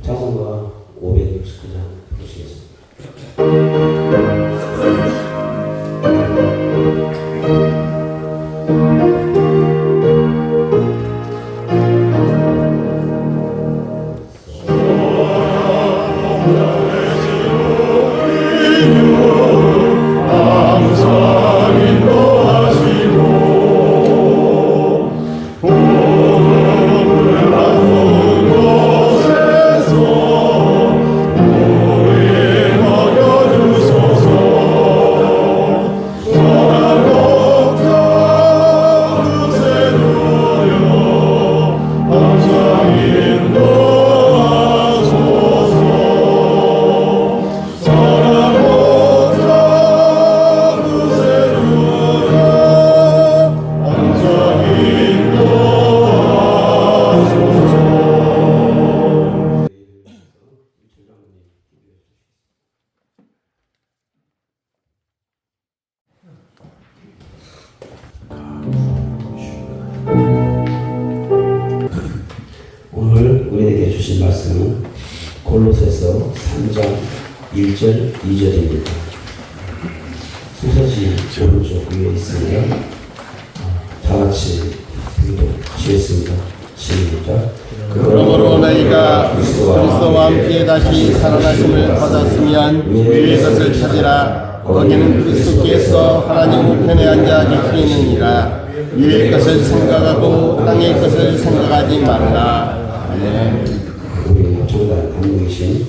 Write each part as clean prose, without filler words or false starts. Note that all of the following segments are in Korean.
찬송가 569장 보시겠습니다. 오늘 우리에게 주신 말씀은 골로새서 3장 1절 2절입니다. 수서지 오른쪽 위에 있습니다. 다 같이 읽겠습니다. 시작. 그러므로 너희가 그리스도와 함께 다시 살아나심을 받았으면 위의 것을 찾으라. 거기는 그리스도께서 하나님 우편에 앉아 계시느니라. 위의 것을 생각하고 땅의 것을 생각하지 말라. 우리 정단 감독이신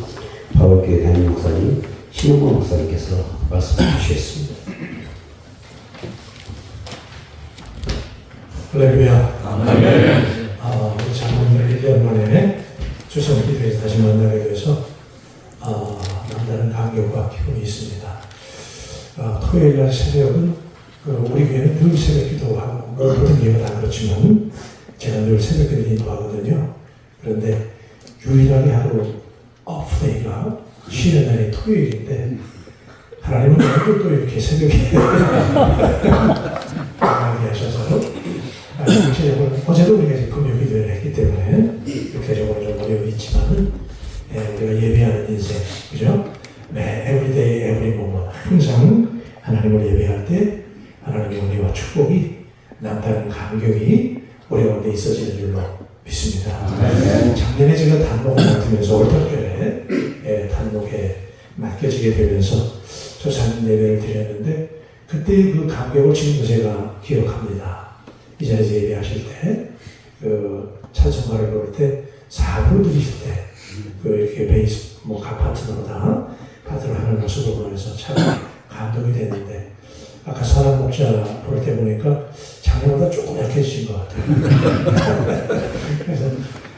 바울교회 담임 목사님 신용구 목사님께서 말씀해 주시겠습니다. 할렐루야. 아멘. 우리 장로님들 1년 만에 추석 기도에서 다시 만나게 돼서 남다른 감격과 기쁨이 있습니다. 토요일 날 새벽은 우리 교회는 늘 새벽 기도하고 모든 교회가 다 그렇지만 제가 늘 새벽 기도 인도하거든요. 그런데 유일하게 하루 오프데이가 쉬는 날이 토요일인데 하나님은 오늘 또 이렇게 새벽에 강하게 하셔서 구체적으로 어제도 우리가 금요 기도를 했기 때문에 육체적으로 좀 어려움이 있지만은 우리가 예배하는 인생, 그죠? 에브리데이, 에브리 모먼트 항상 하나님을 예배할 때 하나님의 은혜와 축복이 남다른 감격이 우리 가운데 있어지는 줄로 믿습니다. 작년에 제가 단목을 맡으면서 올떨결에 단목에 맡겨지게 되면서 조산 예배를 드렸는데 그때 그 감격을 지금도 제가 기억합니다. 이 자리에서 예배하실 때 찬송가를 부를 때 4부를 드리실 때 이렇게 베이스 각 파트너로 다 파트를 하는 모습을 보면서 참 감동이 됐는데 아까 선한 목자 부를 때 보니까 작년보다 조금 약해지신 것 같아요. 그래서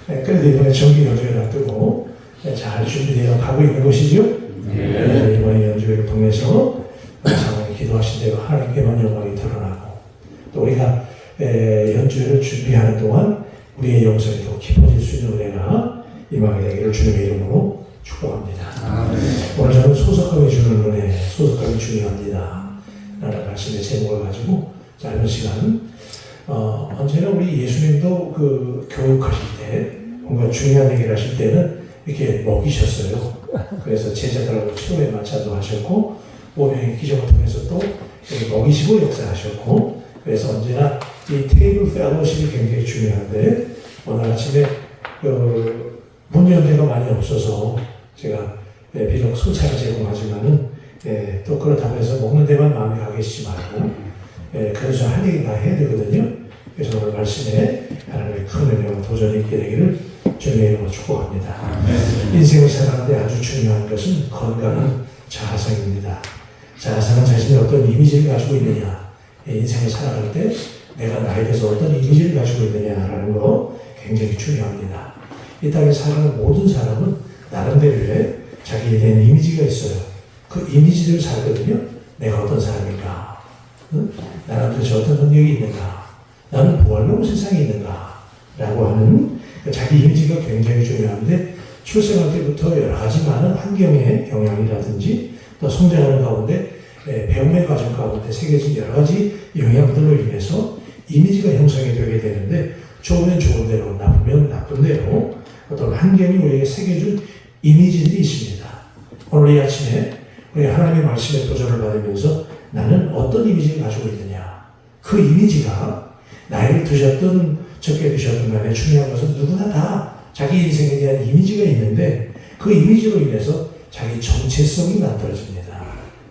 그래도 이번에 정기 연주회를 앞두고 잘 준비되어 가고 있는 것이죠. 이번에 연주회를 통해서 상황에 기도하신 대로 하나님께만 영광이 드러나고 또 우리가 연주회를 준비하는 동안 우리의 영성이 더 깊어질 수 있는 은혜가 임하게 되기를 주님의 이름으로 축복합니다. 오늘 저는 소속감이 주는 은혜, 소속감이 중요합니다 라는 말씀의 제목을 가지고 짧은 시간 언제나 우리 예수님도 그 교육하실 때 뭔가 중요한 얘기를 하실 때는 이렇게 먹이셨어요. 그래서 제자들하고 최후의 만찬도 하셨고 오병의 기적을 통해서 또 먹이시고 역사하셨고 그래서 언제나 이 테이블 펠로십이 굉장히 중요한데 오늘 아침에 문 연대가 많이 없어서 제가 비록 소차를 제공하지만은 또 그렇다고 해서 먹는 데만 마음이 가 계시지 말고 그래서 할 얘기 다 해야 되거든요. 그래서 오늘 말씀에 하나님의 큰 은혜와 도전이 있게 되기를 주님의 이름으로 축복합니다. 인생을 살아가는데 아주 중요한 것은 건강한 자아상입니다. 자아상은 자신의 어떤 이미지를 가지고 있느냐, 인생을 살아갈 때 내가 나에 대해서 어떤 이미지를 가지고 있느냐라는 거 굉장히 중요합니다. 이 땅에 살아가는 모든 사람은 나름대로의 자기에 대한 이미지가 있어요. 그 이미지대로 살거든요. 내가 어떤 사람인가, 나는 도대체 어떤 능력이 있는가, 나는 뭐 하려고 세상에 있는가 라고 하는 자기 이미지가 굉장히 중요한데 출생할 때부터 여러 가지 많은 환경의 영향이라든지 또 성장하는 가운데 배움의 과정 가운데 새겨진 여러 가지 영향들로 인해서 이미지가 형성이 되게 되는데 좋으면 좋은 대로 나쁘면 나쁜 대로 어떤 환경이 우리에게 새겨준 이미지들이 있습니다. 오늘 이 아침에 우리 하나님의 말씀에 도전을 받으면서 나는 어떤 이미지를 가지고 있느냐, 그 이미지가 나이를 드셨든 적게 드셨든 간에 중요한 것은 누구나 다 자기 인생에 대한 이미지가 있는데 그 이미지로 인해서 자기 정체성이 만들어집니다.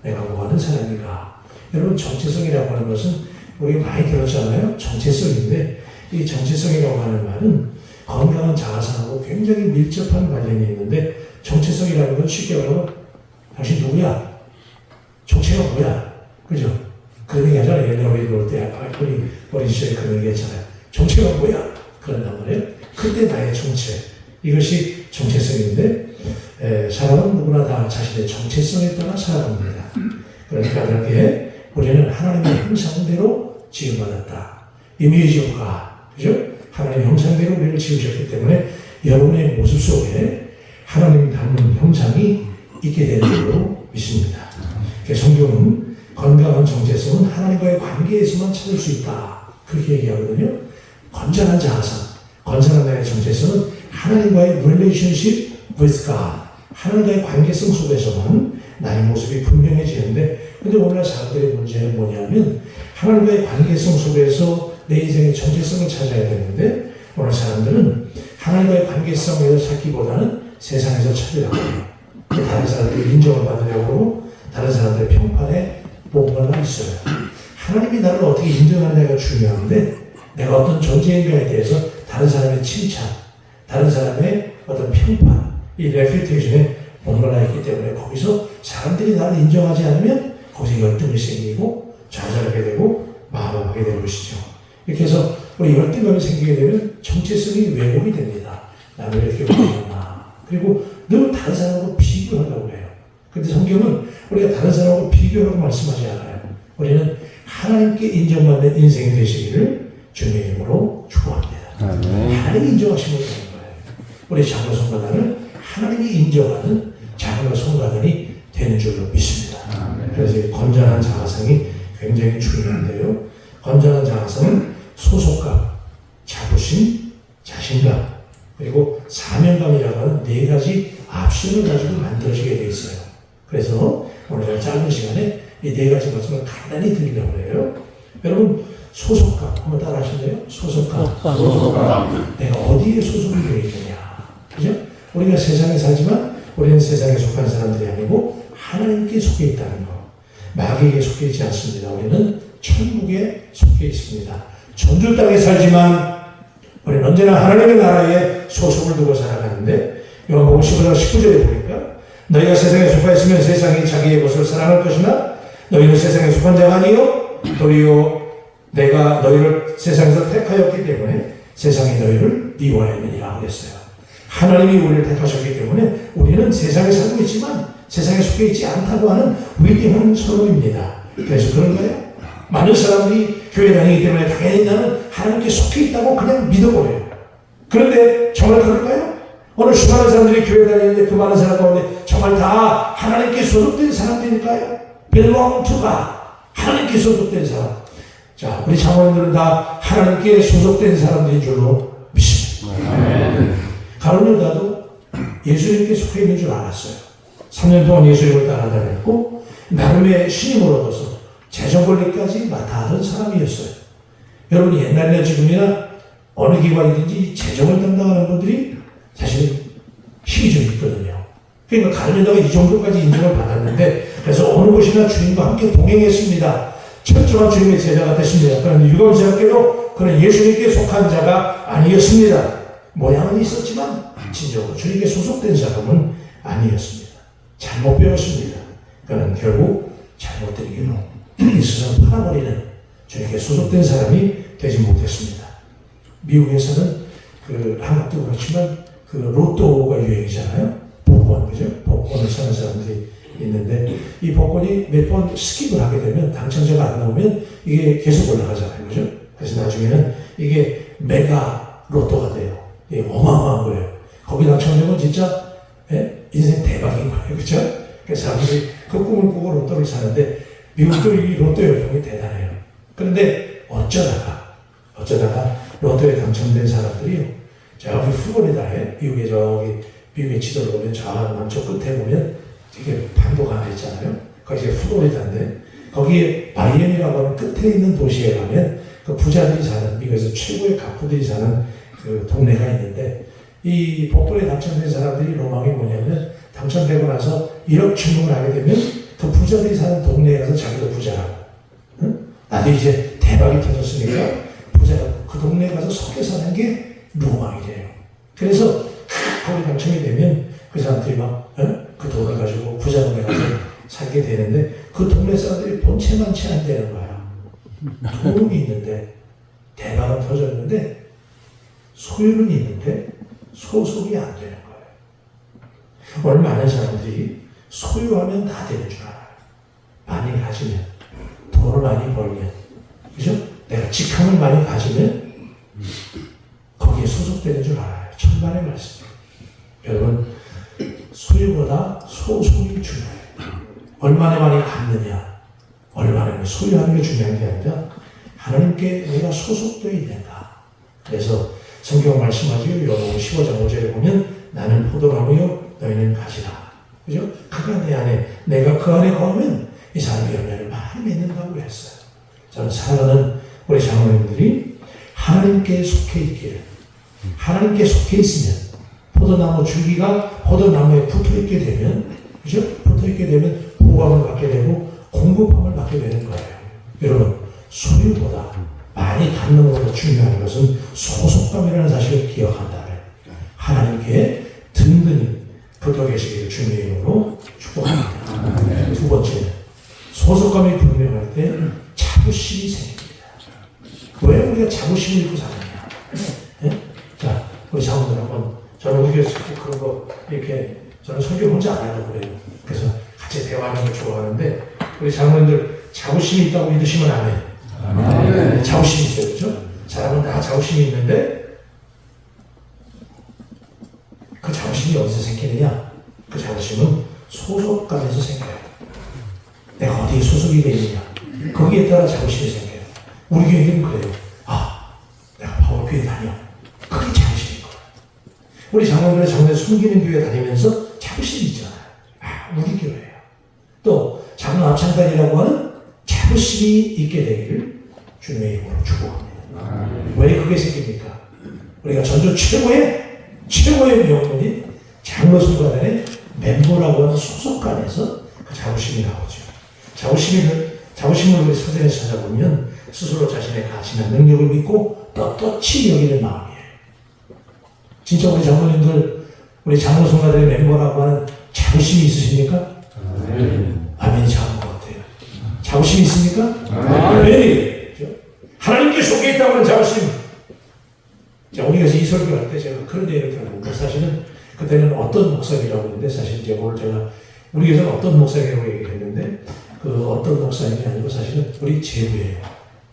내가 뭐 하는 사람인가. 여러분 정체성이라고 하는 것은 우리가 많이 들었잖아요. 정체성인데 이 정체성이라고 하는 말은 건강한 자아상하고 굉장히 밀접한 관련이 있는데 정체성이라는 건 쉽게 말하면 당신 누구야? 정체가 뭐야? 그죠? 그런 얘기 하잖아요. 옛날에 우리 놀 때 우리 어린 시절에 그런 얘기 했잖아요. 정체가 뭐야? 그런단 말이에요. 그때 나의 정체. 이것이 정체성인데 사람은 누구나 다 자신의 정체성에 따라 살아갑니다. 그러니까 그렇게 우리는 하나님의 형상대로 지음받았다. 이미지가 그죠? 하나님의 형상대로 우리를 지으셨기 때문에 여러분의 모습 속에 하나님 닮은 형상이 있게 되는 걸로 믿습니다. 성경은 건강한 정체성은 하나님과의 관계에서만 찾을 수 있다. 그렇게 얘기하거든요. 건전한 자아상, 건전한 나의 정체성은 하나님과의 relationship with God, 하나님과의 관계성 속에서만 나의 모습이 분명해지는데, 근데 오늘날 사람들의 문제는 뭐냐면 하나님과의 관계성 속에서 내 인생의 정체성을 찾아야 되는데 오늘 사람들은 하나님과의 관계성에서 찾기보다는 세상에서 찾으려고 해요. 다른 사람들이 인정을 받으려고 하고 다른 사람들의 평판에 뭔가가 있어요. 하나님이 나를 어떻게 인정하느냐가 중요한데 내가 어떤 존재인가에 대해서 다른 사람의 칭찬, 다른 사람의 어떤 평판, 이 레퓨테이션에 뭔가가 있기 때문에 거기서 사람들이 나를 인정하지 않으면 거기서 열등이 생기고 좌절하게 되고 마음아프게 되는 것이죠. 이렇게 해서 우리 열등감이 생기게 되면 정체성이 왜곡이 됩니다. 나는 왜 이렇게 못하나. 그리고 늘 다른 사람하고 비교하려고 해요. 그런데 성경은 우리가 다른 사람하고 비교하라고 말씀하지 않아요. 우리는 하나님께 인정받는 인생이 되시기를 주님의 이름으로 축복합니다. 하나님이 인정하시면 되는 거예요. 우리 장로 성가단은 하나님이 인정하는 장로 성가단이 되는 줄로 믿습니다. 그래서 건전한 자아성이 굉장히 중요한데요. 건전한 자아성은 소속감, 자부심, 자신감, 그리고 사명감이라고 하는 네 가지 옵션을 가지고 만들어지게 되어 있어요. 그래서 오늘 짧은 시간에 이 네 가지 말씀을 간단히 드리려고 해요. 여러분 소속감 한번 따라 하실래요? 소속감. 내가 어디에 소속이 되어 있느냐. 그죠? 우리가 세상에 살지만 우리는 세상에 속한 사람들이 아니고 하나님께 속해 있다는 거. 마귀에게 속해 있지 않습니다. 우리는 천국에 속해 있습니다. 천주 땅에 살지만 우리는 언제나 하나님의 나라에 소속을 두고 살아가는데 요한복음 15장 19절에 보니까 너희가 세상에 속하 있으면 세상이 자기의 것을 사랑할 것이나 너희는 세상에 속한 자가 아니요 도리어 내가 너희를 세상에서 택하였기 때문에 세상이 너희를 미워하느니라 그랬어요. 하나님이 우리를 택하셨기 때문에 우리는 세상에 살고 있지만 세상에 속해 있지 않다고 하는 위대한 선언입니다. 그래서 그런가요? 많은 사람들이 교회 다니기 때문에 당연히 나는 하나님께 속해 있다고 그냥 믿어버려요. 그런데 정말 그럴까요? 오늘 수많은 사람들이 교회 다니는데 그 많은 사람 가운데 정말 다 하나님께 소속된 사람들일까요? belong to God. 하나님께 소속된 사람. 자, 우리 장로님들은 다 하나님께 소속된 사람들인 줄로 믿습니다. 가룟 유다도 예수님께 속해 있는 줄 알았어요. 3년 동안 예수님을 따라다녔고 나름의 신임을 얻어서 재정 권리까지 맡아 하던 사람이었어요. 여러분 옛날이나 지금이나 어느 기관이든지 재정을 담당하는 분들이 사실 힘이 좀 있거든요. 그러니까 가룟 유다가 이 정도까지 인정을 받았는데 그래서 어느 곳이나 주님과 함께 동행했습니다. 철저한 주님의 제자가 됐습니다. 그런데 유감스럽게도 그는 예수님께 속한 자가 아니었습니다. 모양은 있었지만 진정으로 주님께 소속된 사람은 아니었습니다. 잘못 배웠습니다. 그는 결국 잘못된 길로 이 세상 팔아버리는 주님께 소속된 사람이 되지 못했습니다. 미국에서는 한국도 그렇지만 로또가 유행이잖아요. 복권, 그죠? 복권을 사는 사람들이 있는데 이 복권이 몇 번 스킵을 하게 되면 당첨자가 안 나오면 이게 계속 올라가잖아요. 그죠? 그래서 나중에는 이게 메가 로또가 돼요. 어마어마한 거예요. 거기 당첨되면 진짜 인생 대박인 거예요. 그렇죠? 그래서 사람들이 그 꿈을 꾸고 로또를 사는데 미국도 이 로또 열풍이 대단해요. 그런데 어쩌다가 로또에 당첨된 사람들이요. 저기 플로리다에 미국의 지도를 보면 저 남쪽 끝에 보면 이게 반도가 하나 있잖아요. 거기가 플로리다인데 거기에 마이애미라고 하는 끝에 있는 도시에 가면 그 부자들이 사는 미국에서 최고의 갑부들이 사는 그 동네가 있는데 이 복권에 당첨된 사람들이 로망이 뭐냐면 당첨되고 나서 1억 중금을 하게 되면 그 부자들이 사는 동네에 가서 자기도 부자라고. 응? 나도 이제 대박이 터졌으니까 부자라고 그 동네에 가서 속해 사는 게 로망이래요. 그래서 거기 당첨이 되면 그 사람들이 막 그 돈을 가지고 부자 동네 가서 살게 되는데 그 동네 사람들이 본체만치 안 되는 거야. 돈은 있는데 대박은 터졌는데 소유는 있는데 소속이 안 되는 거예요. 오늘 많은 사람들이 소유하면 다 되는 줄 알아요. 많이 가지면, 돈을 많이 벌면, 그죠? 내가 직함을 많이 가지면 거기에 소속되는 줄 알아요. 천만의 말씀. 여러분, 소유보다 소속이 중요해요. 얼마나 많이 갖느냐, 얼마나 소유하는 게 중요한 게 아니라 하나님께 내가 소속되어 있는가. 그래서 성경 말씀하지요. 요한복음 15장 5절에 보면 나는 포도나무요 너희는 가지라. 그죠? 그가 내 안에 내가 그 안에 거하면 이 사람이 열매를 많이 맺는다고 했어요. 저는 사랑하는 우리 장로님들이 하나님께 속해 있기를 하나님께 속해 있으면 포도나무 줄기가 포도나무에 붙어있게 되면 그죠? 붙어있게 되면 보호함을 받게 되고 공급함을 받게 되는 거예요. 여러분 소유보다 많이 갖는 것보다 중요한 것은 소속감이라는 사실을 기억한다면 하나님께 든든히 붙어 계시기를 주님의 이름으로 축복합니다. 두 번째는 소속감이 분명할 때 자부심이 생깁니다. 왜 우리가 자부심을 입고 사느냐? 네? 자, 우리 장로들 한번 저는 우리 교회에서 그런 거 이렇게 저는 설교 혼자 안 하려고 그래요. 그래서 같이 대화하는 걸 좋아하는데 우리 장로님들 자부심이 있다고 믿으시면 안 해요. 네, 자부심이 있어요. 그렇죠? 사람은 다 자부심이 있는데 그 자부심이 어디서 생기느냐? 그 자부심은 소속감에서 생겨요. 내가 어디에 소속이 되어 있느냐? 거기에 따라 자부심이 생겨요. 우리 교회는 그래요. 내가 파워교회 다녀. 그게 자부심인 거예요. 우리 장로들의 장로에 숨기는 교회 다니면서 자부심이 있잖아요. 우리 교회예요. 또 장로 합창단이라고 하는 자부심이 있게 되기를 주님의 이름으로 축복합니다. 왜 그게 생깁니까? 우리가 전주 최고의 명문인 장로승관의 멤버라고 하는 소속감에서 그 자부심이 나오죠. 자부심을 우리 사전에서 찾아보면 스스로 자신의 가치나 능력을 믿고 떳떳이 여기는 마음이에요. 진짜 우리 장로님들, 우리 장로승관의 멤버라고 하는 자부심이 있으십니까? 아멘이 작은 것 같아요. 자부심이 있습니까? 아멘. 하나님께 속해 있다고 하는 자부심. 자, 우리가 이 설교할 때 제가 그런 얘기를 들었는데 사실은 그때는 어떤 목사님이라고 했는데 사실 이제 오늘 제가 우리 교회에서는 어떤 목사님이라고 얘기를 했는데 그 어떤 목사님이 아니고 사실은 우리 제부예요.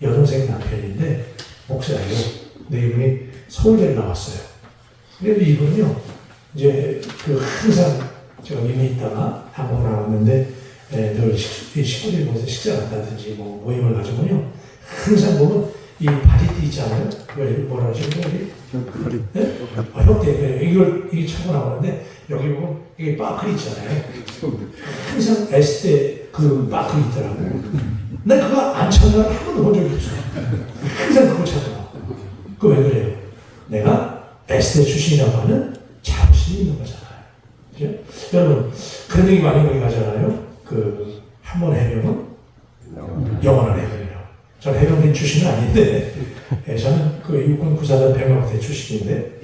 여동생 남편인데 목사예요. 근데 이분이 서울대를 나왔어요. 그래도 이분은요 이제 그 항상 제가 미미 있다가 한국 나왔는데 늘 식구들이 모여서 식사를 한다든지 뭐 모임을 가지고요 항상 보면 이 바리띠 있잖아요. 뭐라 하시는 거예요? 네? 형태 이게 차고 나오는데 여기 보면 이게 바클 있잖아요. 항상 S대 그 바클 있더라고요. 난 그거 안 찾는 한 번도 본 적이 없어요. 항상 그거 찾아요. 그거 왜 그래요? 내가 S대 출신이라고 하는 자부심이 있는 거잖아요. 그죠? 여러분 그런 얘기 많이 거기 가잖아요. 그 한 번 해명은 영원한 해명이라고. 저는 해병대 출신은 아닌데 저는 그 육군 구사단 백마부대 출신인데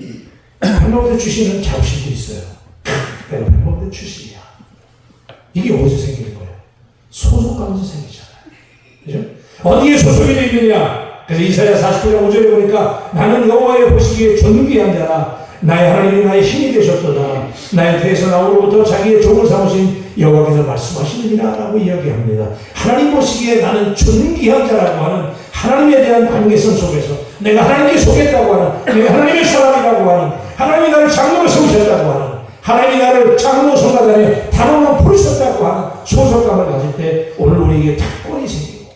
백마부대 출신은 자부심도 있어요. 내가 백마부대 출신이야. 이게 어디서 생기는 거예요? 소속감에서 생기잖아요. 그죠? 어디에 소속이 되어 있느냐? 그래서 이사야 49장 5절에 보니까 나는 여호와의 보시기에 존귀한 자라. 나의 하나님이 나의 힘이 되셨도다. 나의 태에서 나오로부터 자기의 종을 삼으신 여호와께서 말씀하시느니라 라고 이야기합니다. 하나님 보시기에 나는 존귀한 자라고 하는 하나님에 대한 관계성 속에서 내가 하나님께 속했다고 하는 내가 하나님의 사람이라고 하는 하나님이 나를 장로로 세우셨다고 하는, 하나님이 나를 장로 성가단에 단원으로 부르셨다고 하는 소속감을 가질 때 오늘 우리에게 특권이 생기고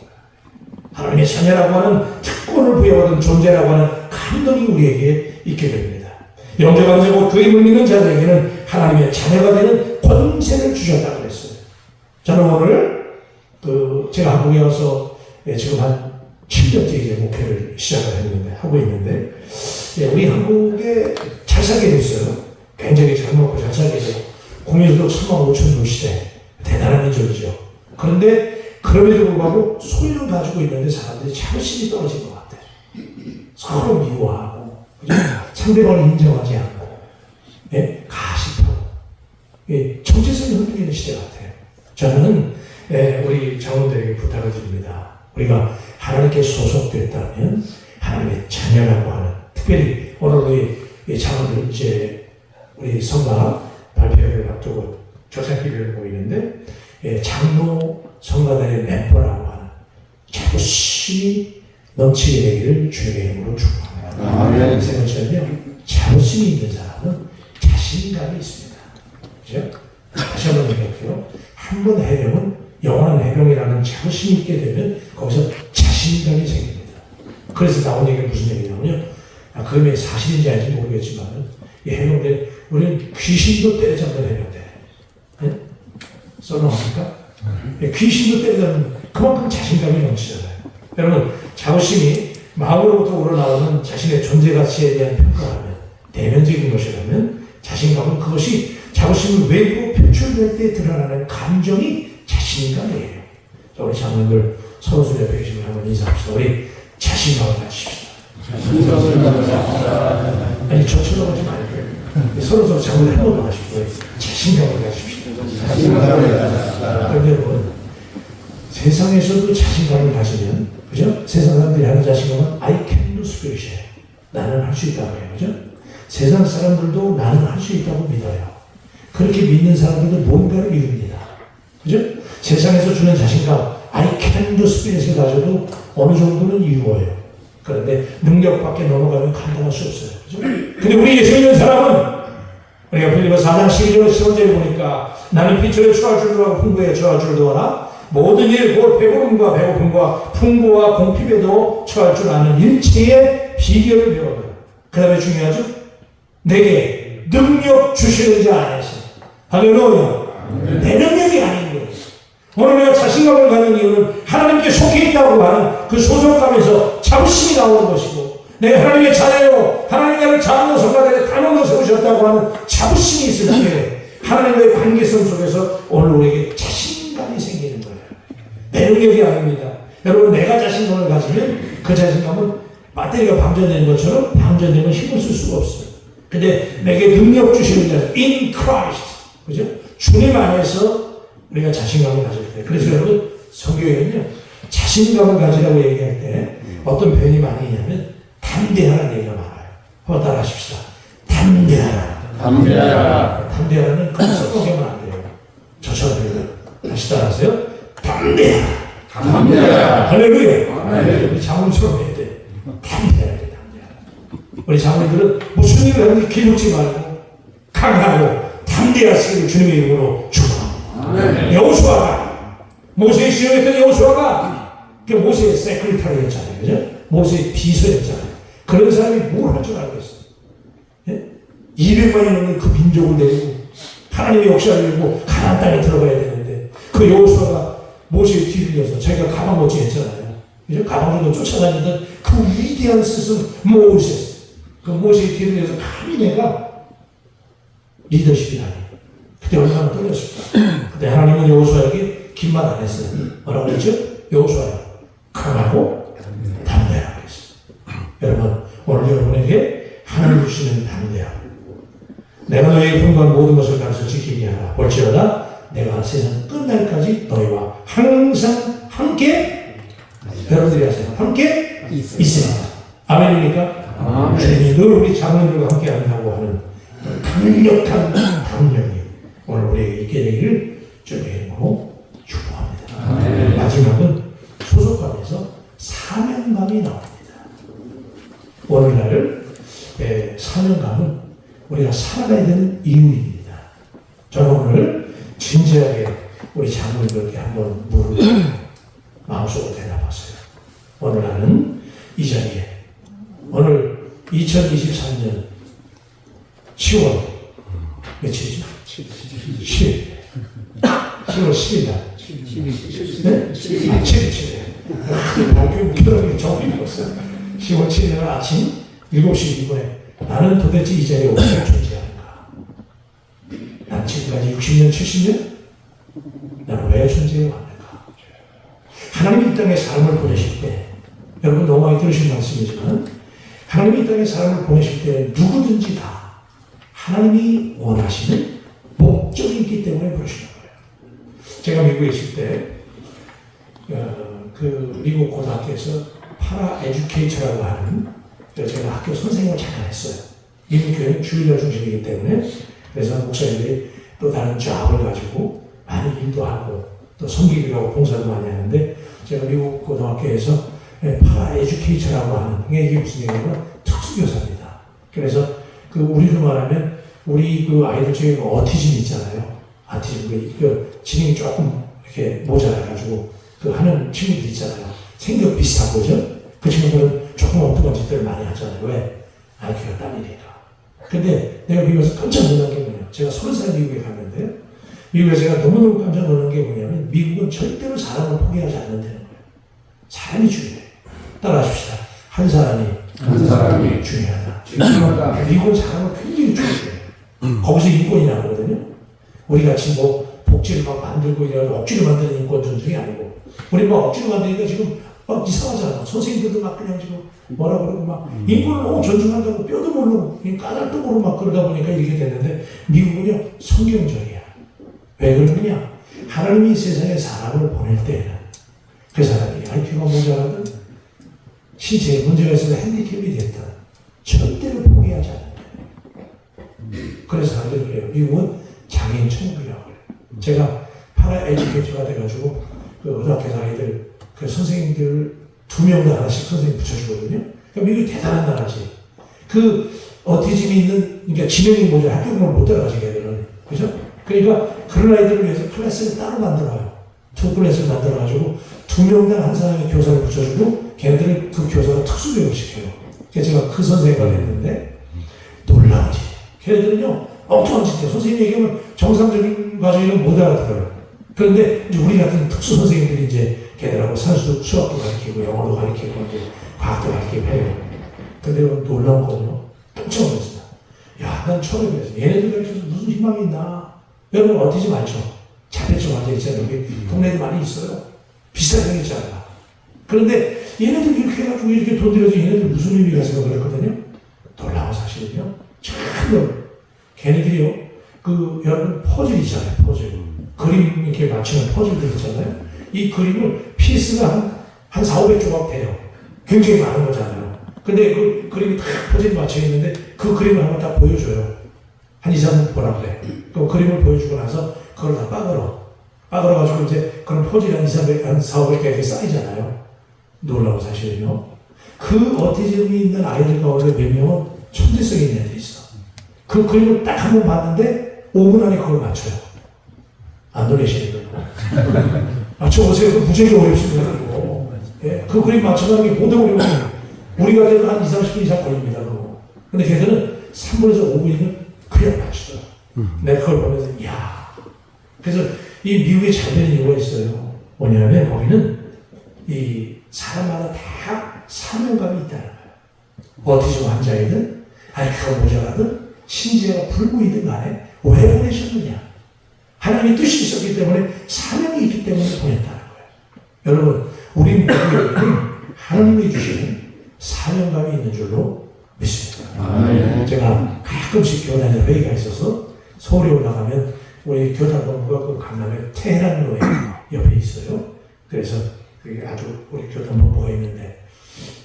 하나님의 자녀라고 하는 특권을 부여받은 존재라고 하는 감동이 우리에게 있게 됩니다. 영접하고 그 이름을 믿는 자들에게는 하나님의 자녀가 되는 권세를 주셨다고 했어요. 저는 오늘 제가 한국에 와서 지금 한 7년째 이제 목회를 하고 있는데 우리 한국에 잘 살게 됐어요. 굉장히 잘 먹고 잘 살게 되고 국민소득 3만 5천 명 시대 대단한 민족이죠. 그런데 그럼에도 불구하고 소유를 가지고 있는데 사람들이 자부심이 떨어진 것 같아요. 서로 미워하고 상대방을 인정하지 않고 가십하고 정체성이 흔들리는 시대 같아요. 저는 우리 장로들에게 부탁을 드립니다. 우리가 하나님께 소속됐다면 하나님의 자녀라고 하는, 특별히 오늘 우리 장로들 이제 우리 성가 발표를 앞두고 조사기를 보이는데 장로 성가단의 멤버라고 하는 자부심이 넘치게 되기를 주의 이름으로 축복합니다. 세 번째는요, 자부심이 있는 사람은 자신감이 있습니다. 그죠? 다시 한번 얘기할게요. 한 번 해병은 영원한 해병이라는 자부심이 있게 되면 거기서 자신감이 생깁니다. 그래서 나온 얘기가 무슨 얘기냐면요, 그게 사실인지 아닌지 모르겠지만 이 해병대 우리는 귀신도 때려잡는 해병대. 네? 썰렁합니까? 귀신도 때려잡는, 그만큼 자신감이 넘치잖아요. 여러분, 자부심이 마음으로부터 우러나오는 자신의 존재 가치에 대한 평가라면, 대면적인 것이라면, 자신감은 그것이 자부심을 외부로 표출될 때 드러나는 감정이 자신감이에요. 자, 우리 장로님들 서로 옆에 계시면 한번 인사합시다. 우리 자신감을 가지십시오. 아니, 저처럼 하지 말고요. 서로 장로님 한 번만 하십시오. 자신감을 가지십시오. 그런데 여러분, 세상에서도 자신감을 가지면, 그죠? 세상 사람들이 하는 자신감은 I can do spirit이에요. 나는 할 수 있다고 해요. 그죠? 세상 사람들도 나는 할 수 있다고 믿어요. 그렇게 믿는 사람들도 뭔가를 이룹니다. 그죠? 세상에서 주는 자신감, I can do spirit을 가져도 어느 정도는 이루어요. 그런데 능력 밖에 넘어가면 감당할 수 없어요. 그죠? 근데 우리 예수 믿는 사람은, 우리가 빌리포스 4장 12절 15절에 보니까 나는 빛을 처할 줄도 하고 풍부에 처할 줄도 하나 모든 일, 곧 배부름과 배고픔과 풍부와 공핍에도 처할 줄 아는 일체의 비결을 배워요. 그 다음에 중요하죠? 내게 능력 주시는 자 안에서. 할렐루야. 내 능력이 아닌 거예요. 오늘 내가 자신감을 갖는 이유는 하나님께 속해 있다고 하는 그 소속감에서 자부심이 나오는 것이고, 내가 하나님의 자녀요, 하나님 나를 장로 성가대에 단원으로 세우셨다고 하는 자부심이 있을 때 하나님과의 관계성 속에서 오늘 우리에게 자신감이 생기는 거예요. 내 능력이 아닙니다. 여러분, 내가 자신감을 가지면 그 자신감은 배터리가 방전되는 것처럼 방전되면 힘을 쓸 수가 없어요. 근데 내게 능력 주시는 자, in Christ, 그죠? 주님 안에서 우리가 자신감을 가질 때. 그래서 여러분, 성경에는요, 자신감을 가지라고 얘기할 때 어떤 표현이 많이 있냐면 담대하라는 얘기가 많아요. 한번 따라 하십시다. 담대하라. 담대하라. 담대하라는 그냥 썩어가면 안 돼요. 저처럼 해요. 다시 따라하세요. 담대하라. 담대하라. 할렐루야. 우리 장군처럼 해야 돼. 담대하라. 우리 장로님들은 무슨 일을 하든지 기죽지 말고 강하고 담대하시기를 주님의 이름으로 축원합니다. 여호수아가, 모세의 시험했던 여호수아가 모세의 세크리터리였잖아요. 그죠? 모세의 비서였잖아요. 그런 사람이 뭘 할 줄 알겠어요? 예? 200만이 넘는 그 민족을 데리고 하나님의 역사를 이루고 가나안 땅에 들어가야 되는데 그 여호수아가 모세의 뒤를 이어서 자기가 가방 못지 했잖아요. 그죠? 가방 정도 쫓아다니던 그 위대한 스승 모세스, 그 모세의 뒤를 이어서 감히 내가 리더십이라니. 그때 얼마나 떨렸을까. 그때 하나님은 여호수아에게 긴 말 안 했어요. 뭐라고 그랬죠? 여호수아야, 강하고 담대하라 그랬어요. 여러분, 오늘 여러분에게 하나님 주시는 담대함. 내가 너에게 분부한 모든 것을 가르쳐 지키게 하라. 볼지어다 내가 세상 끝날까지 너희와 항상 함께, 여러분들이 하세요. 함께 있으리라. 아멘입니까? 주님이 늘 우리 장로님들과 함께 한다고 하는 강력한 담력이 오늘 우리에게 있게 되기를 주님의 이름으로 축복합니다. 마지막은 소속감에서 사명감이 나옵니다. 오늘날 사명감은 우리가 살아가야 되는 이유입니다. 저는 오늘 진지하게 우리 장로님들께 한번 물을 마음속으로 대답했어요. 오늘 나는 이 자리에 오늘 2023년 10월 며칠이죠? 10일 10월 10일 날 네? 7일 목요일 결혼이 정확히 들었어요. 10월 7일 날 아침 7시 2분에 나는 도대체 이 자리에 어떻게 존재하는가? 난 지금까지 60년 70년 나는 왜 존재해 왔는가? 하나님이 이 땅에 삶을 보내실 때 여러분 너무 많이 들으신 말씀이지만 하나님이 이 땅에 삶을 보내실 때 누구든지 다 하나님이 원하시는 목적이 있기 때문에 부르시는 거예요. 제가 미국에 있을 때 그 미국 고등학교에서 파라 에듀케이터라고 하는 제가 학교 선생님을 잠깐 했어요. 미국 교회는 주일날 중심이기 때문에 그래서 목사님들이 또 다른 잡을 가지고 많이 인도하고 또 섬기기도 하고 봉사도 많이 하는데 제가 미국 고등학교에서 파라 에듀케이터라고 하는 이게 무슨 얘기냐면 특수교사입니다. 그래서 그 우리로 말하면 우리 그 아이들 중에 어티즘 있잖아요. 아티즘 그 지능이 조금 이렇게 모자라가지고 그 하는 친구들 있잖아요. 생각 비슷한 거죠. 그 친구들은 조금 엉뚱한 짓들을 많이 하잖아요. 왜? IQ가 딸이니까. 근데 내가 미국에서 깜짝 놀란 게 뭐냐면 제가 30살 미국에 갔는데 미국에 제가 너무너무 깜짝 놀란 게 뭐냐면 미국은 절대로 사람을 포기하지 않는다는 거예요. 사람이 중요해. 따라하십시다. 한 사람이 중요하다. 미국은 사람을 굉장히 중요해. 거기서 인권이 나오거든요. 우리 같이 뭐 복지를 막 만들고 이런 억지로 만드는 인권 존중이 아니고 우리 막 억지로 만드니까 지금 막 이상하잖아. 선생님들도 막 그냥 지금 뭐라 그러고 막 인권을 너무 존중한다고 뼈도 모르고 까닭도 모르고 막 그러다 보니까 이렇게 됐는데 미국은요 성경적이야. 왜 그러느냐? 하나님이 이 세상에 사람을 보낼 때에는 그 사람이 IQ가 모자라든 신체에 문제가 있어서 핸디캡이 됐든 절대로 포기하지 않는다. 그래서 사람들이 그래요. 미국은 장애인 천국이라고 그래요. 제가 파라 에듀케이터가 돼가지고 그 고등학교 아이들 그 선생님들 2명도 하나씩 선생님 붙여주거든요. 그러니까 미국이 대단한 나라지. 그 어티즘이 있는 그러니까 지명이 뭐죠? 학교를 못 들어가지 걔들은. 그죠? 그러니까 그런 아이들을 위해서 클래스를 따로 만들어요. 2클래스를 만들어가지고 2명당 한 사람의 교사를 붙여주고 걔네들을 그 교사가 특수교육을 시켜요. 그래서 제가 그 선생님을 했는데 놀라우지. 걔네들은요 엉뚱한 짓해요. 선생님이 얘기하면 정상적인 과정이면 못 알아들어요. 그런데 이제 우리 같은 특수 선생님들이 이제 걔네들하고 산수 수학도 가르치고 영어도 가르치고 이제 과학도 가르치고 해요. 근데 놀라운 거는요. 깜짝 놀랐어요. 야, 난 처음에 그랬어. 얘네들 가르쳐서 무슨 희망이 있나. 여러분 어디지 많죠? 자폐증 환자 있잖아요. 여기 동네에도 많이 있어요. 비슷하게 생겼잖아요. 그런데 얘네들 이렇게 해가지고 이렇게 돈 들여서 얘네들 무슨 의미가 있을까 그랬거든요. 놀라운 사실은요. 참 걔네들이요. 그 여러분 퍼즐 있잖아요. 퍼즐. 그림 이렇게 맞추는 퍼즐들 있잖아요. 이 그림을 피스가 한 4,500조각 돼요. 굉장히 많은 거잖아요. 근데 그 그림이 다 퍼즐이 맞춰 있는데 그 그림을 한번 딱 보여줘요. 한 2, 3분 보라 그래. 그 그림을 보여주고 나서 그걸 다 빠그러가지고 이제 그런 퍼즐이 한 4,500개 이렇게 쌓이잖아요. 놀라운 사실은요. 그 어티즘이 있는 아이들 가운데 몇 명은 천재성이 있는 애들이 있어. 그 그림을 딱 한 번 봤는데 5분 안에 그걸 맞춰요. 안 놀라시는 거예요. 맞춰보세요. 그 무지하게 어렵습니다. 예, 그 그림 맞춰가는 게 모두 어려워요. 우리가 돼도 한 2, 30분 이상 걸립니다. 그거. 근데 걔들은 3분에서 5분이면 그냥 맞추더라. 내가 그걸 보면서 이야. 그래서 이 미국에 잘 되는 이유가 있어요. 뭐냐면 거기는 이 사람마다 다 사명감이 있다는 거예요. 어티즘 환자이든 IQ가 모자라든 신체가 불구이든 간에 왜 보내셨느냐. 하나님의 뜻이 있었기 때문에 사명이 있기 때문에 보냈다는 거예요. 여러분 우리 모두에게는 하나님이 주시는 사명감이 있는 줄로 믿습니다. 제가 가끔씩 교단에 회의가 있어서 서울에 올라가면 우리 교단본부가 그 강남에 테헤란로에 옆에 있어요. 그래서 그게 아주 우리 교단본부가 있는데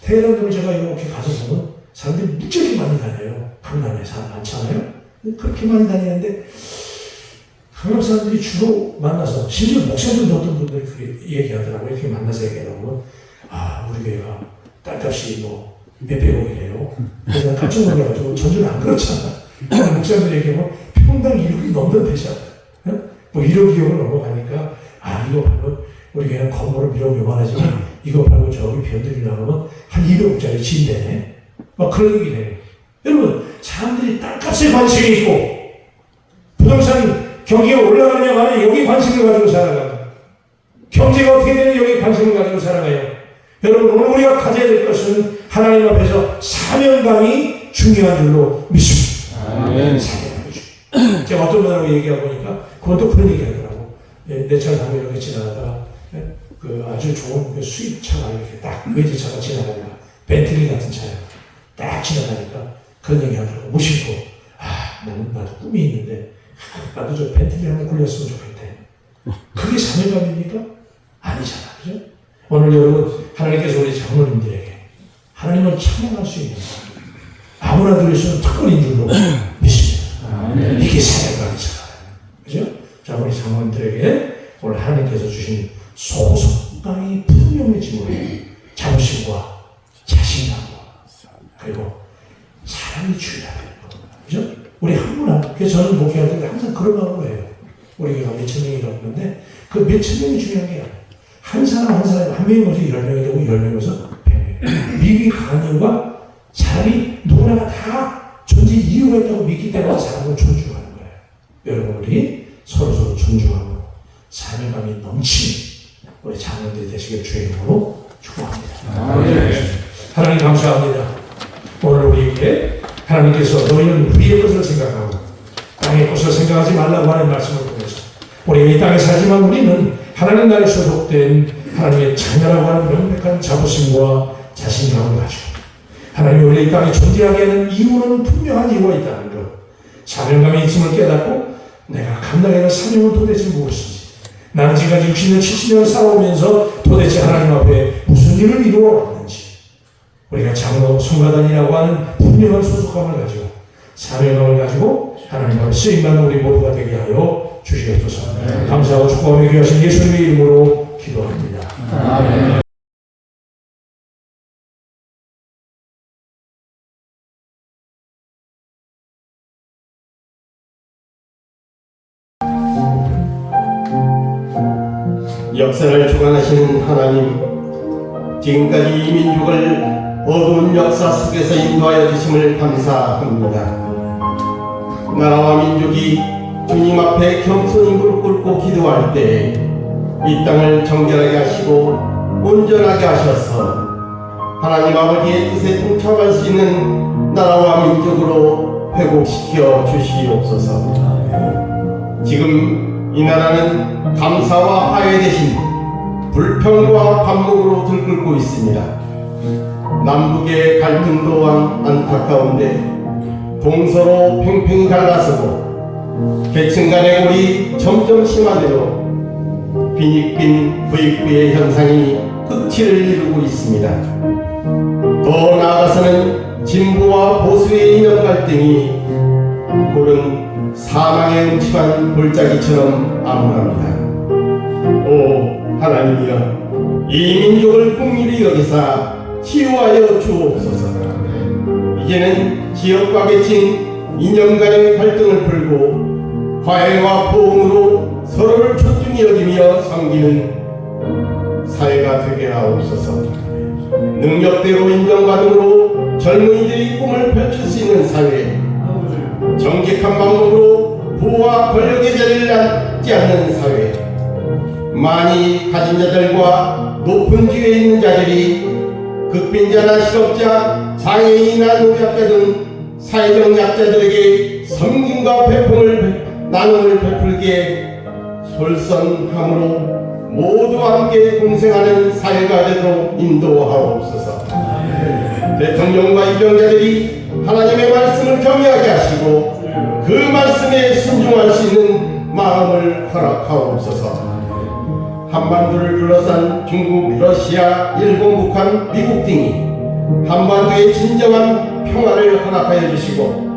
테헤란로를 제가 이렇게 가서 보면 사람들이 무지하게 많이 다녀요. 강남에 사람 많잖아요. 그렇게 많이 다니는데 강남 사람들이 주로 만나서 심지어 목사님도 어떤 분들이 그렇게 얘기하더라고요. 이렇게 만나서 얘기하고 아 우리 교회가 딸값이 뭐 몇백억이래요. 그래서 깜짝 놀라가지고 전주는 안 그렇잖아. 목사님들에게 뭐 평당 1억이 넘는 대시합. 뭐 1억 2억을 넘어가니까 이거 바로 우리 교회는 건물을 비록 요만하지만 이거 말고 저기 변들이 나가면 한 200억짜리 진대네. 막 그런 얘기를 해요. 여러분, 사람들이 땅값에 관심이 있고 부동산 경기가 올라가느냐 마느냐 여기 관심을 가지고 살아가요. 경제가 어떻게 되느냐 여기 관심을 가지고 살아가요. 여러분, 오늘 우리가 가져야 될 것은 하나님 앞에서 사명감이 중요한 줄로 믿습니다. 아멘. 사명감이 중요해요. 제가 어떤 분하고 얘기하고 보니까 그것도 그런 얘기 하더라고. 내 차를 타고 이렇게 지나가다가 그 아주 좋은 그 수입차가 이렇게 딱 외제차가 지나가니까 벤틀리 같은 차야 딱 지나가니까 그런 얘기 하더라고. 무심코 나도 꿈이 있는데 나도 저 벤틀리 한번 굴렸으면 좋겠대. 그게 사명감입니까? 아니잖아, 그죠? 오늘 여러분, 하나님께서 우리 장로님들에게 하나님을 찬양할 수 있는 아무나 누릴 수 있는 특권인 줄로 믿습니다. 이게 사명감이잖아요, 그죠? 자, 우리 장로님들에게 오늘 하나님께서 주신 소속감이 분명해지므로 자부심과 자신감과 그리고 사랑이 중요하다는 거, 그죠? 우리 한 분 한 분, 그래서 저는 목회할 때 항상 그런 마음으로 해요. 우리 교회가 몇천 명이라고 그러는데 그 몇천 명이 중요한 게 아니에요. 한 사람 한 명이 먼저 10명이 되고 10명이 서 100명. 믿음이 강한 이유가 사람이 누구나 다 존재 이유가 있다고 믿기 때문에 사람을 존중하는 거예요. 여러분, 우리 서로 존중하고 사명감이 넘치는 우리 장로님들이 되시길 주의 이름으로 축복합니다. 하나님 감사합니다. 오늘 우리에게 하나님께서 너희는 위의 것을 생각하고 땅의 것을 생각하지 말라고 하는 말씀을 통해서 우리가 이 땅에 살지만 우리는 하나님 나라에 소속된 하나님의 자녀라고 하는 명백한 자부심과 자신감을 가지고 하나님이 우리 이 땅에 존재하게 하는 이유는 분명한 이유가 있다는 것, 사명감이 있음을 깨닫고 내가 감당해야 할 사명은 도대체 무엇인지, 나는 지금까지 60년, 70년을 살아오면서 도대체 하나님 앞에 무슨 일을 이루어 왔는지, 우리가 장로, 성가단이라고 하는 분명한 소속감을 가지고 사명감을 가지고 하나님 앞에 쓰임받는 우리 모두가 되게 하여 주시옵소서. 감사하고 축복하며 귀하신 예수님의 이름으로 기도합니다. 아멘. 역사를 주관하시는 하나님, 지금까지 이 민족을 어두운 역사 속에서 인도하여 주심을 감사합니다. 나라와 민족이 주님 앞에 겸손히 무릎 꿇고 기도할 때 이 땅을 정결하게 하시고 온전하게 하셔서 하나님 아버지의 뜻에 동참할 수 있는 나라와 민족으로 회복시켜 주시옵소서. 지금 이 나라는 감사와 화해 대신 불평과 반목으로 들끓고 있습니다. 남북의 갈등 또한 안타까운데 동서로 팽팽히 갈라서고 계층 간의 골이 점점 심화되어 빈익빈 부익부의 현상이 극치를 이루고 있습니다. 더 나아가서는 진보와 보수의 이념 갈등이 골은 사망의 음침한 골짜기처럼 암울합니다. 오 하나님이여, 이 민족을 국민이 여기사 치유하여 주옵소서. 이제는 지역과 계층, 이념 간의 갈등을 풀고 화해와 포옹으로 서로를 존중히 여기며 섬기는 사회가 되게 하옵소서. 능력대로 인정받음으로 젊은이들이 꿈을 펼칠 수 있는 사회, 정직한 방법으로 부와 권력의 자리를 앉지 않는 사회, 많이 가진 자들과 높은 지위에 있는 자들이 극빈자나 실업자, 장애인이나 노약자 등 사회적 약자들에게 섬김과 나눔을 베풀기에 솔선함으로 모두 함께 공생하는 사회가 되도록 인도하옵소서. 대통령과 입정자들이 하나님의 말씀을 경외하게 하시고 그 말씀에 순종할 수 있는 마음을 허락하옵소서. 한반도를 둘러싼 중국, 러시아, 일본, 북한, 미국 등이 한반도의 진정한 평화를 허락하여 주시고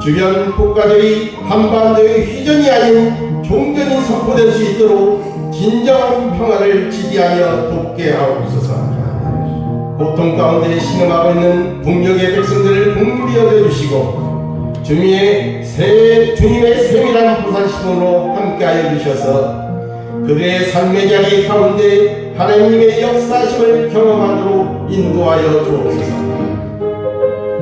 주변 국가들이 한반도의 휘전이 아닌 종전이 선포될 수 있도록 진정한 평화를 지지하여 돕게 하옵소서. 고통 가운데 신음하고 있는 북녘의 백성들을 긍휼히 여겨주시고 주님의 세밀한 보살심으로 함께하여 주셔서 그들의 삶의 자리 가운데 하나님의 역사심을 경험하도록 인도하여 주옵소서.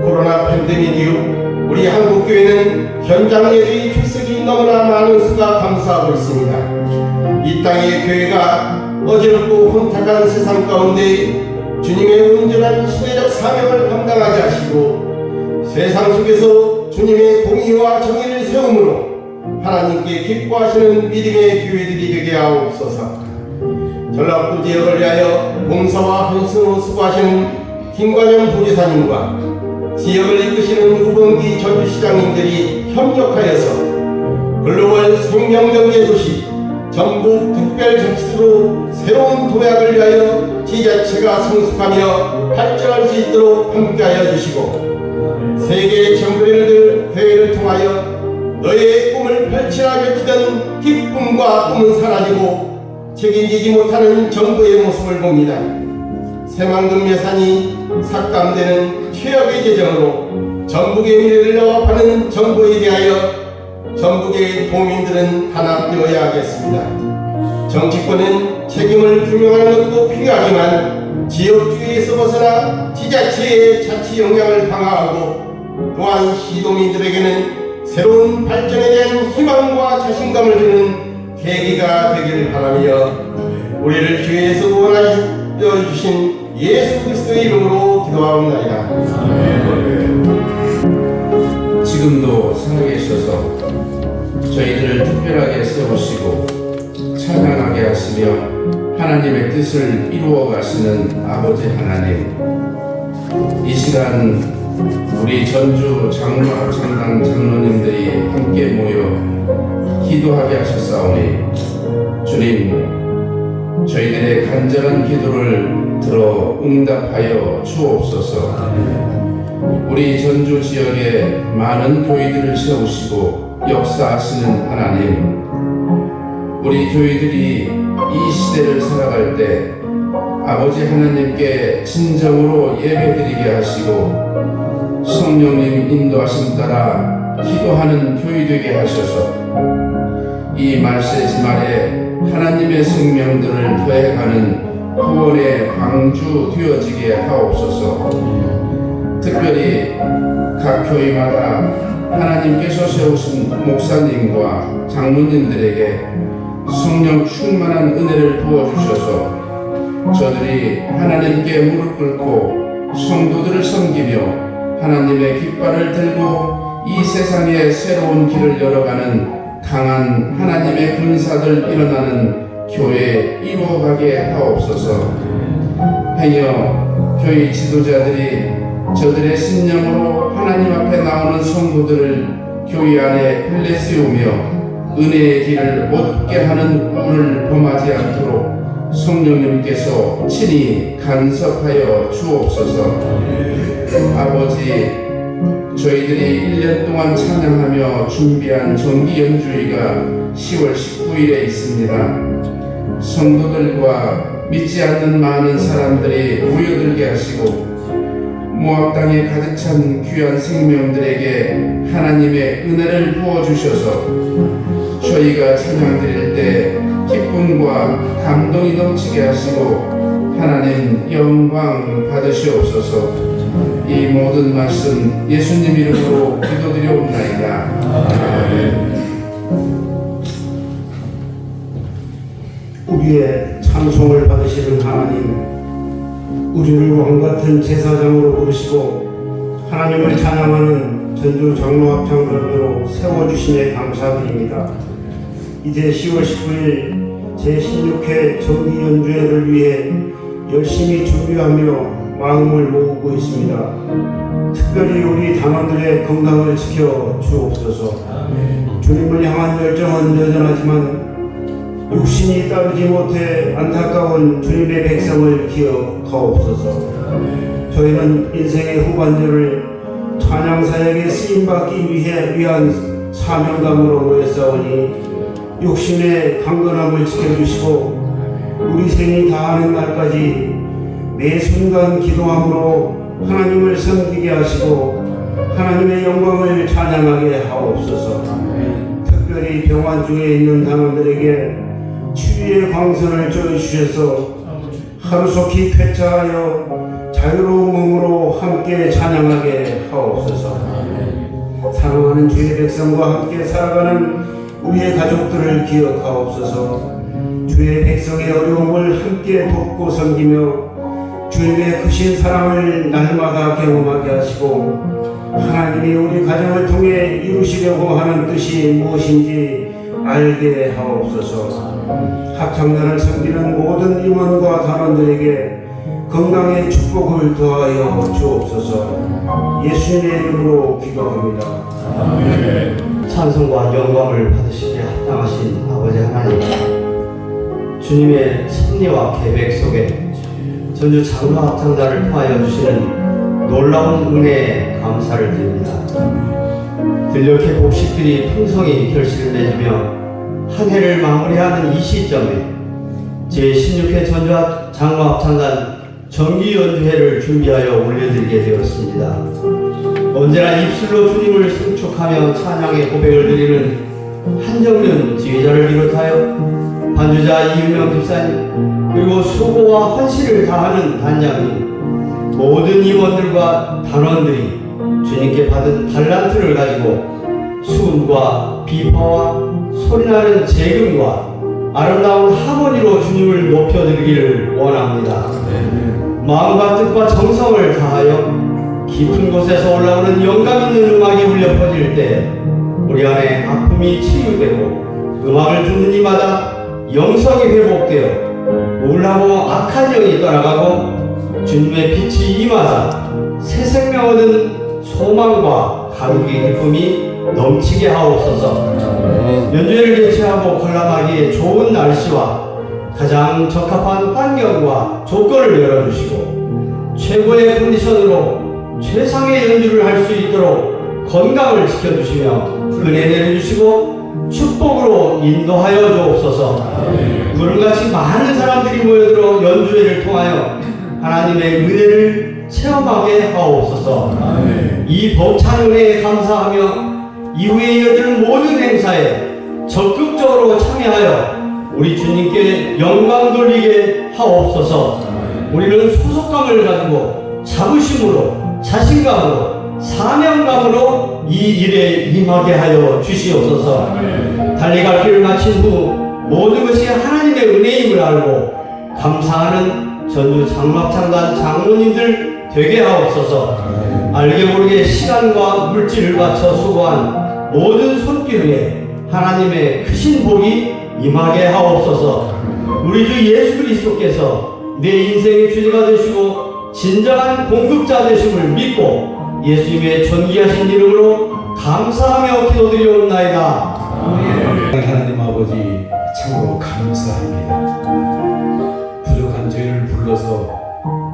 코로나 팬데믹 이후 우리 한국교회는 현장 예배의 출석이 너무나 많은 수가 감소하고 있습니다. 이 땅의 교회가 어지럽고 혼탁한 세상 가운데 주님의 온전한 시대적 사명을 감당하게 하시고 세상 속에서 주님의 공의와 정의를 세움으로 하나님께 기뻐하시는 믿음의 교회들이 되게 하옵소서. 전라북도 지역을 위하여 봉사와 헌신으로 수고하시는 김관영 부지사님과 지역을 이끄시는 우범기 전주시장님들이 협력하여서 글로벌 생명경제 도시 전북 특별자치도로 새로운 도약을 위하여 지자체가 성숙하며 발전할 수 있도록 함께하여 주시고 세계 정글들 대회를 통하여 너의 꿈을 펼치라 외치던 기쁨과 꿈은 사라지고 책임지지 못하는 정부의 모습을 봅니다. 새만금 예산이 삭감되는 최악의 재정으로 전북의 미래를 영업하는 정부에 대하여 전북의 도민들은 단합되어야 하겠습니다. 정치권은 책임을 규명하는 것도 필요하지만 지역주의에서 벗어나 지자체의 자치 역량을 강화하고 또한 시도민들에게는 새로운 발전에 대한 희망과 자신감을 주는 계기가 되기를 바라며 우리를 주에서 구원하여 주신 예수 그리스도의 이름으로 기도하옵나이다. 지금도 살아계셔서 저희들을 특별하게 세우시고 찬양하게 하시며 하나님의 뜻을 이루어 가시는 아버지 하나님, 이 시간 우리 전주 장로합창단 장로님들이 함께 모여 기도하게 하셨사오니 주님, 저희들의 간절한 기도를 들어 응답하여 주옵소서. 우리 전주 지역에 많은 교회들을 세우시고 역사하시는 하나님, 우리 교회들이 이 시대를 살아갈 때 아버지 하나님께 진정으로 예배드리게 하시고 성령님 인도하심 따라 기도하는 교회 되게 하셔서 이 말세지 말에 하나님의 생명들을 더해가는 구원의 방주 되어지게 하옵소서. 특별히 각 교회마다 하나님께서 세우신 목사님과 장로님들에게 성령 충만한 은혜를 부어주셔서 저들이 하나님께 무릎 꿇고 성도들을 섬기며 하나님의 깃발을 들고 이 세상에 새로운 길을 열어가는 강한 하나님의 군사들 일어나는 교회 이루어가게 하옵소서. 행여 교회 지도자들이 저들의 신령으로 하나님 앞에 나오는 성도들을 교회 안에 흘려 세우며 은혜의 길을 얻게 하는 우를 범하지 않도록 성령님께서 친히 간섭하여 주옵소서. 아버지, 저희들이 1년 동안 찬양하며 준비한 정기 연주회가 10월 19일에 있습니다. 성도들과 믿지 않는 많은 사람들이 모여들게 하시고 모압 땅에 가득 찬 귀한 생명들에게 하나님의 은혜를 부어주셔서 저희가 찬양드릴 때 기쁨과 감동이 넘치게 하시고 하나님 영광 받으시옵소서. 이 모든 말씀 예수님 이름으로 기도드려옵나이다. 아멘. 우리의 찬송을 받으시는 하나님, 우리를 왕같은 제사장으로 부르시고 하나님을 찬양하는 전주 장로합창단으로 세워주시니 감사드립니다. 이제 10월 19일 제16회 정기연주회를 위해 열심히 준비하며 마음을 모으고 있습니다. 특별히 우리 단원들의 건강을 지켜 주옵소서. 주님을 향한 열정은 여전하지만 육신이 따르지 못해 안타까운 주님의 백성을 기억하옵소서. 저희는 인생의 후반전을 찬양 사역에 쓰임받기 위한 사명감으로 모였사오니 육신의 강건함을 지켜주시고 우리 생이 다하는 날까지 매 순간 기도함으로 하나님을 섬기게 하시고 하나님의 영광을 찬양하게 하옵소서. 특별히 병환 중에 있는 단원들에게 치유의 광선을 줘주셔서 하루속히 쾌차하여 자유로운 몸으로 함께 찬양하게 하옵소서. 사랑하는 주의 백성과 함께 살아가는 우리의 가족들을 기억하옵소서. 주의 백성의 어려움을 함께 돕고 섬기며 주님의 크신 사랑을 날마다 경험하게 하시고 하나님이 우리 가정을 통해 이루시려고 하는 뜻이 무엇인지 알게 하옵소서. 합창단을 섬기는 모든 임원과 단원들에게 건강의 축복을 더하여 주옵소서. 예수님의 이름으로 기도합니다. 찬송과 영광을 받으시기에 합당하신 아버지 하나님, 주님의 섭리와 계획 속에 전주 장로합창단을 통하여 주시는 놀라운 은혜에 감사를 드립니다. 들녘의 복식들이 풍성히 결실을 맺으며 한 해를 마무리하는 이 시점에 제16회 전주 장로합창단 정기 연주회를 준비하여 올려드리게 되었습니다. 언제나 입술로 주님을 승축하며 찬양의 고백을 드리는 한정면 지휘자를 비롯하여 반주자 이은영 집사님, 그리고 수고와 헌신을 다하는 단장님, 모든 임원들과 단원들이 주님께 받은 달란트를 가지고 수음과 비파와 소리나는 재금과 아름다운 하모니로 주님을 높여드리기를 원합니다. 마음과 뜻과 정성을 다하여 깊은 곳에서 올라오는 영감 있는 음악이 울려 퍼질 때 우리 안에 아픔이 치유되고 음악을 듣는 이마다 영성이 회복되어 우울하고 악한 영이 떠나가고 주님의 빛이 임하사 새 생명 얻은 소망과 가족의 기쁨이 넘치게 하옵소서. 연주회를 개최하고 관람하기에 좋은 날씨와 가장 적합한 환경과 조건을 열어주시고 최고의 컨디션으로 최상의 연주를 할 수 있도록 건강을 지켜주시며 은혜 내려주시고 축복으로 인도하여 주옵소서. 구름같이 많은 사람들이 모여들어 연주회를 통하여 하나님의 은혜를 체험하게 하옵소서. 이 벅찬 은혜에 감사하며 이후에 이어지는 모든 행사에 적극적으로 참여하여 우리 주님께 영광 돌리게 하옵소서. 우리는 소속감을 가지고 자부심으로 자신감으로 사명감으로 이 일에 임하게 하여 주시옵소서. 달려갈 길을 마친 후 모든 것이 하나님의 은혜임을 알고 감사하는 전주 장로합창단 장로님들 되게 하옵소서. 알게 모르게 시간과 물질을 바쳐 수고한 모든 손길 위에 하나님의 크신 복이 임하게 하옵소서. 우리 주 예수 그리스도께서 내 인생의 주제가 되시고 진정한 공급자 되심을 믿고 예수님의 존귀하신 이름으로 감사하며 기도드리옵나이다. 하나님 아버지, 참으로 감사합니다. 부족한 죄를 불러서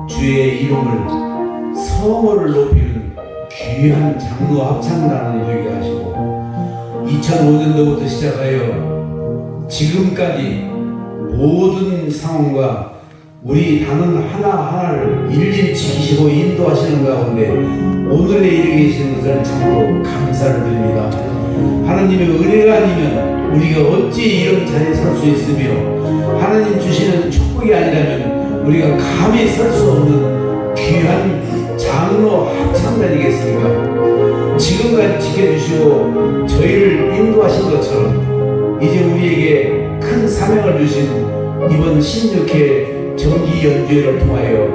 주의 이름을 성호를 높이는 귀한 장로 합창단을 되게 하시고 2005년도부터 시작하여 지금까지 모든 상황과 우리 단원 하나하나를 일일이 지키시고 인도하시는 가운데 오늘에 이르게 계시는 것을 참으로 감사를 드립니다. 하나님의 은혜가 아니면 우리가 어찌 이런 자리에 설 수 있으며 하나님 주시는 축복이 아니라면 우리가 감히 설 수 없는 귀한 장로 합창단이겠습니까? 지금까지 지켜주시고 저희를 인도하신 것처럼 이제 우리에게 큰 사명을 주신 이번 16회 정기 연주회를 통하여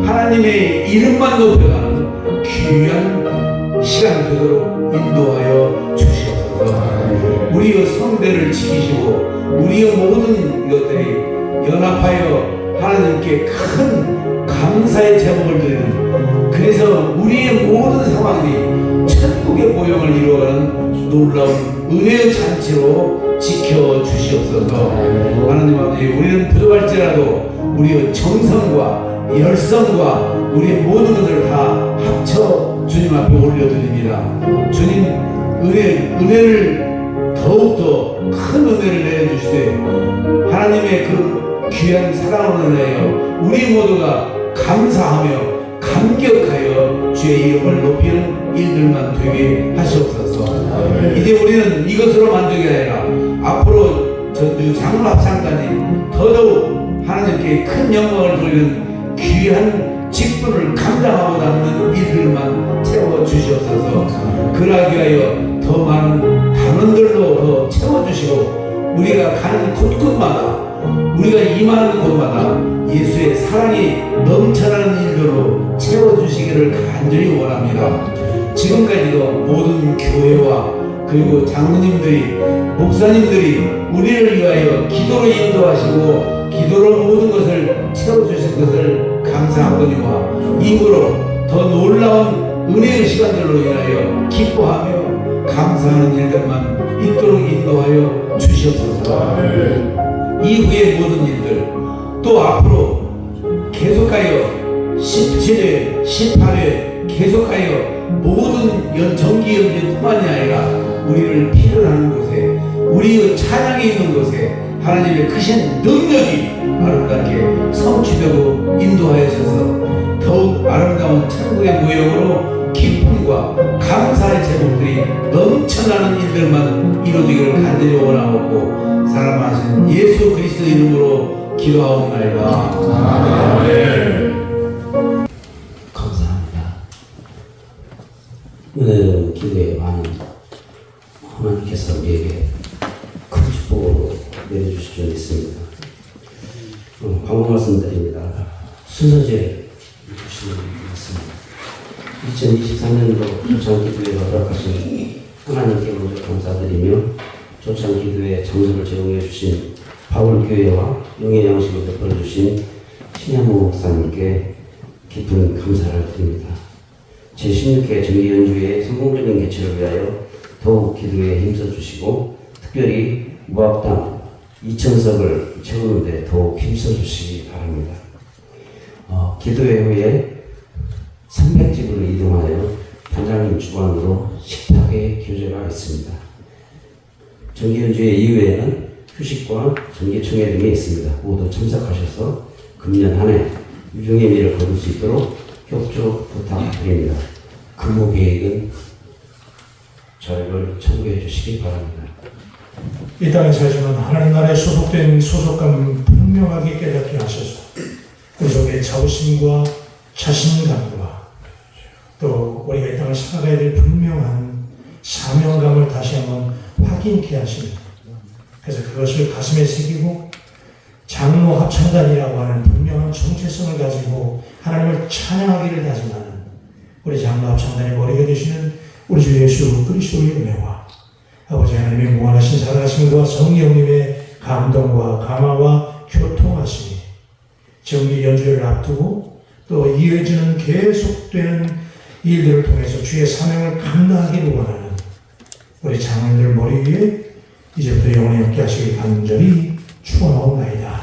하나님의 이름만 높여가는 귀한 시간 되도록 인도하여 주시옵소서. 우리의 성대를 지키시고 우리의 모든 이것들이 연합하여 하나님께 큰 감사의 제목을 드리는, 그래서 우리의 모든 상황이 천국의 모형을 이루어가는 놀라운 은혜의 잔치로 지켜주시옵소서. 하나님 아버지, 우리는 부족할지라도 우리의 정성과 열성과 우리의 모든 것을 다 합쳐 주님 앞에 올려드립니다. 주님 은혜를 더욱더 큰 은혜를 내려주시되 하나님의 그 귀한 사랑을 인하여 우리 모두가 감사하며 감격하여 주의 이름을 높이는 일들만 되게 하시옵소서. 이제 우리는 이것으로 만족이 아니라 앞으로 전주 장로 합창단이 더더욱 하나님께 큰 영광을 돌리는 귀한 직분을 감당하고 남는 일들만 채워 주시옵소서. 그러기 위하여 더 많은 단원들로 더 채워 주시고 우리가 가는 곳곳마다 우리가 임하는 곳마다 예수의 사랑이 넘쳐나는 일들로 채워주시기를 간절히 원합니다. 지금까지도 모든 교회와 그리고 장로님들이 목사님들이 우리를 위하여 기도로 인도하시고 기도로 모든 것을 채워주실 것을 감사하거니와 이후로 더 놀라운 은혜의 시간들로 인하여 기뻐하며 감사하는 일들만 있도록 인도하여 주시옵소서. 이후의 모든 일들 또 앞으로 계속하여 17회, 18회 계속하여 모든 정기 연주뿐만이 아니라 우리를 필요하는 곳에 우리의 찬양이 있는 곳에 하나님의 크신 능력이 아름답게 성취되고 인도하여서 더욱 아름다운 천국의 모형으로 기쁨과 감사의 제목들이 넘쳐나는 일들만 이루어지기를 간절히 원하고 사랑하신 예수 그리스도 이름으로 기도하옵나이다. 감사합니다. 은혜로운 기도에 많은 하나님께서 우리에게 큰 축복으로 내려주실 줄 믿습니다. 광고 말씀드립니다. 순서제 주시는 말씀입니다. 2023년도 초창기도에 허락하신 하나님께 먼저 감사드리며 초창기도에 장소를 제공해 주신 바울교회와 영의 양식을 베풀어 주신 신현무 목사님께 깊은 감사를 드립니다. 제16회 정기연주회 성공적인 개최를 위하여 더욱 기도에 힘써주시고 특별히 무학당 2000석을 채우는 데 더욱 힘써주시기 바랍니다. 기도회 후에 300집으로 이동하여 단장님 주관으로 식탁회 교제가 있습니다. 정기연주회 이후에는 휴식과 정기총회 등이 있습니다. 모두 참석하셔서 금년 한 해 유종의 미를 거둘 수 있도록 협조 부탁드립니다. 근무 계획은 저희를 참고해 주시기 바랍니다. 이 땅에 살지만 하나님 나라에 소속된 소속감을 분명하게 깨닫게 하셔서 우리 속에 자부심과 자신감과 또 우리가 이 땅을 살아가야 될 분명한 사명감을 다시 한번 확인케 하십니다. 그래서 그것을 가슴에 새기고 장로 합창단이라고 하는 분명한 정체성을 가지고 하나님을 찬양하기를 다짐하는 우리 장로 합창단의 머리가 되시는 우리 주 예수 그리스도의 은혜와 아버지 하나님의 무한하신 사랑하심과 성령님의 감동과 감화와 교통하심이 정기 연주를 앞두고 또 이어지는 계속되는 일들을 통해서 주의 사명을 감당하기를 원하는 우리 장로님들 머리 위에 이제부터 영원히 함께 하시길 간절히 축원하옵나이다.